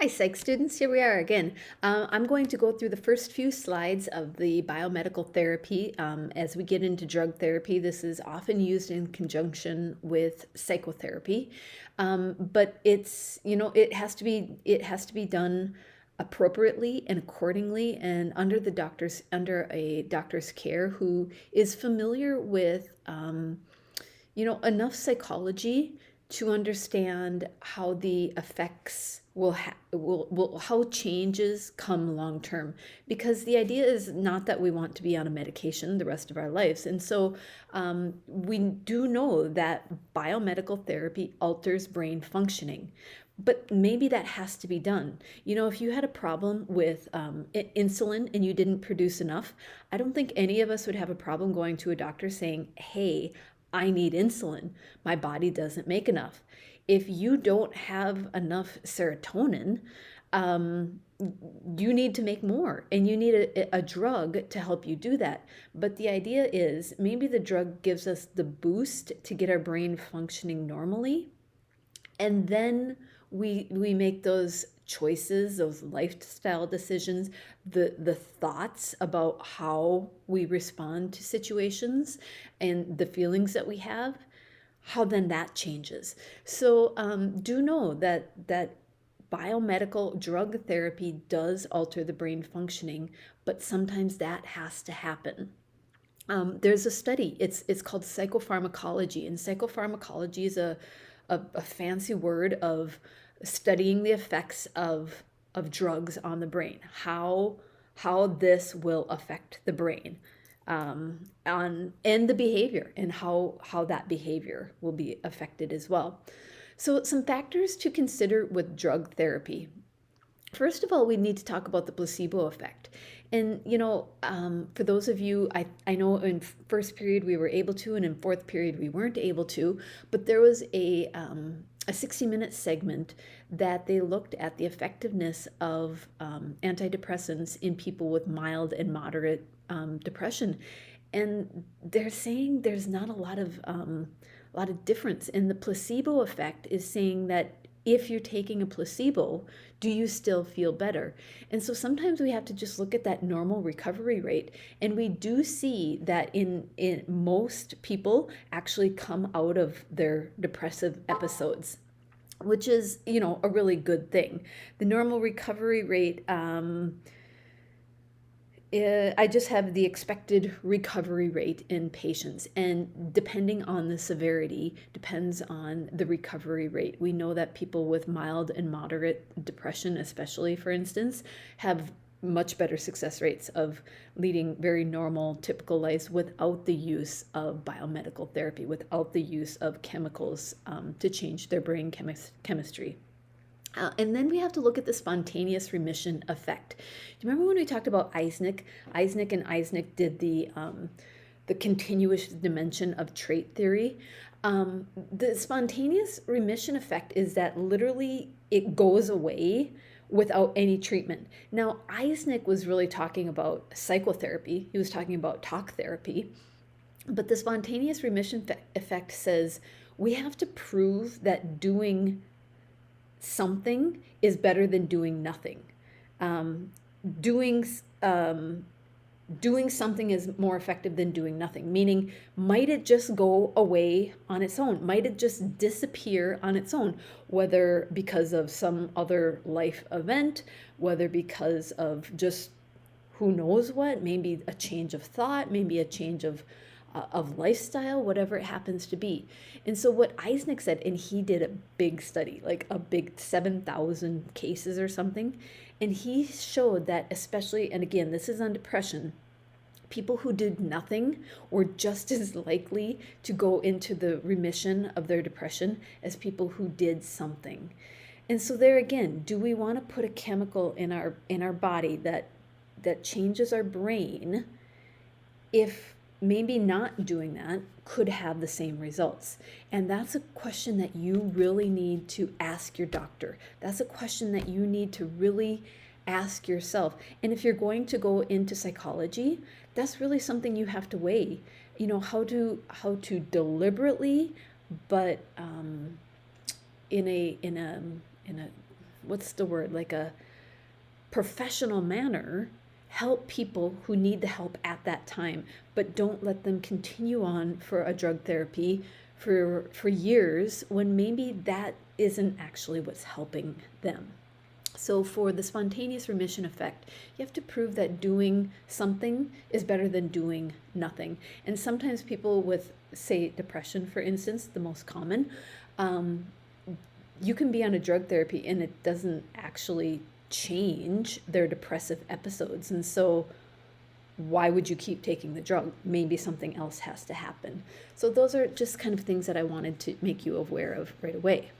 Hi, psych students. Here we are again. I'm going to go through the first few slides of the biomedical therapy. As we get into drug therapy, this is often used in conjunction with psychotherapy, but it has to be done appropriately and accordingly, and under a doctor's care who is familiar with enough psychology to understand how the effects will how changes come long term, because the idea is not that we want to be on a medication the rest of our lives. And so we do know that biomedical therapy alters brain functioning, but maybe that has to be done. If you had a problem with insulin and you didn't produce enough, I don't think any of us would have a problem going to a doctor saying, hey, I need insulin. My body doesn't make enough. If you don't have enough serotonin, you need to make more, and you need a drug to help you do that. But the idea is maybe the drug gives us the boost to get our brain functioning normally, and then we make those choices, those lifestyle decisions, the thoughts about how we respond to situations and the feelings that we have, how then that changes. So do know that biomedical drug therapy does alter the brain functioning, but sometimes that has to happen. There's a study. It's called psychopharmacology, and psychopharmacology is a fancy word of studying the effects of drugs on the brain, how this will affect the brain, on and the behavior, and how that behavior will be affected as well. So some factors to consider with drug therapy. First of all, we need to talk about the placebo effect. And, for those of you, I know in first period we were able to, and in fourth period we weren't able to, but there was a 60-minute segment that they looked at the effectiveness of antidepressants in people with mild and moderate depression. And they're saying there's not a lot of difference. And the placebo effect is saying that if you're taking a placebo, do you still feel better? And so sometimes we have to just look at that normal recovery rate. And we do see that in most people actually come out of their depressive episodes, which is, a really good thing. The normal recovery rate, I just have the expected recovery rate in patients, and depending on the severity, depends on the recovery rate. We know that people with mild and moderate depression, especially for instance, have much better success rates of leading very normal, typical lives without the use of biomedical therapy, without the use of chemicals to change their brain chemistry. And then we have to look at the spontaneous remission effect. Do you remember when we talked about Eisner? Eisner did the continuous dimension of trait theory. The spontaneous remission effect is that literally it goes away without any treatment. Now, Eisner was really talking about psychotherapy. He was talking about talk therapy. But the spontaneous remission effect says we have to prove that doing something is better than doing nothing. Um, doing doing something is more effective than doing nothing. Meaning, might it just go away on its own? Might it just disappear on its own? Whether because of some other life event, whether because of just who knows what, maybe a change of thought, maybe a change of lifestyle, whatever it happens to be. And so what Eisner said, and he did a big study, like a big 7,000 cases or something, and he showed that especially, and again, this is on depression, people who did nothing were just as likely to go into the remission of their depression as people who did something. And so there again, do we want to put a chemical in our body that changes our brain if maybe not doing that could have the same results? And that's a question that you really need to ask your doctor. That's a question that you need to really ask yourself. And if you're going to go into psychology, that's really something you have to weigh. How to deliberately, but in a what's the word, like a professional manner, help people who need the help at that time, but don't let them continue on for a drug therapy for years when maybe that isn't actually what's helping them. So for the spontaneous remission effect, you have to prove that doing something is better than doing nothing. And sometimes people with, say, depression, for instance, the most common, you can be on a drug therapy and it doesn't actually change their depressive episodes. And so why would you keep taking the drug? Maybe something else has to happen. So those are just kind of things that I wanted to make you aware of right away.